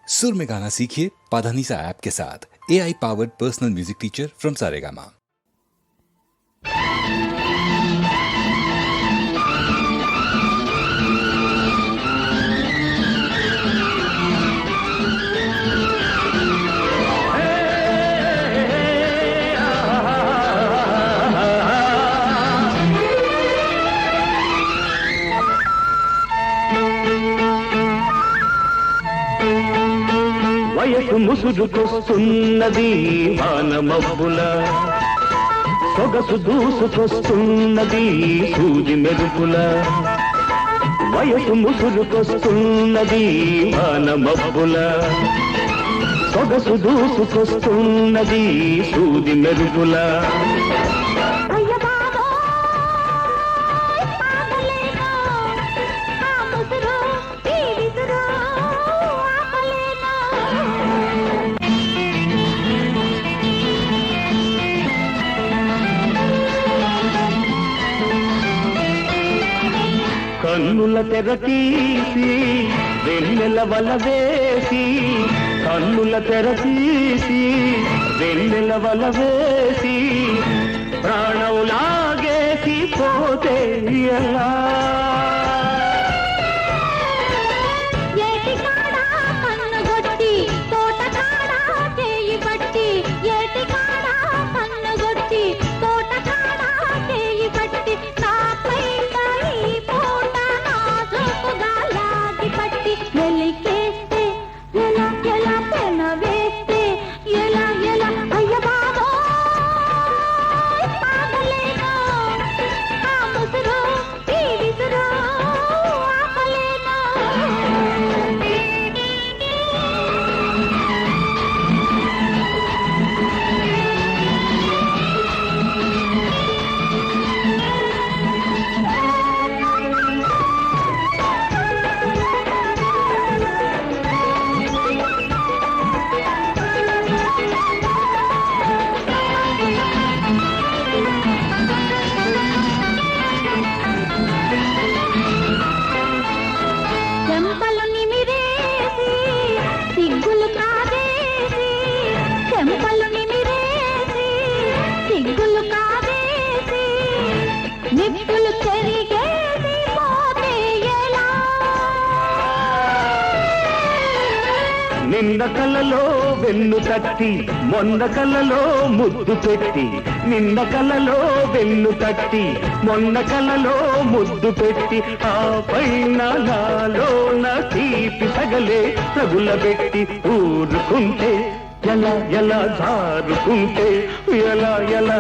सुर में गाना सीखिए पाधानीसा ऐप के साथ। AI powered personal music teacher from Saregama. వయసు ముసురుకొస్తున్నది వానమబ్బుల సొగసు దూసుకొస్తున్నది సూది మెరుపుల వయసు ముసురుకొస్తున్నది వానమబ్బుల సొగసు దూసుకొస్తున్నది సూది మెరుపుల కన్నుల తెర తీసి వెన్నెల వల వేసి కన్నుల తెర తీసి వెన్నెల వల వేసి ప్రాణం లాగేసి పోతే ఎలా నిన్న కలలో వెన్ను తట్టి మొన్న కలలో ముద్దు పెట్టి నిన్న కలలో వెన్ను తట్టి మొన్న కలలో ముద్దు పెట్టి ఆ పైన నాలోన తీపి సగలే తగులబెట్టి ఊరుకుంటే ఎలా ఎలా జారుకుంటే ఎలా ఎలా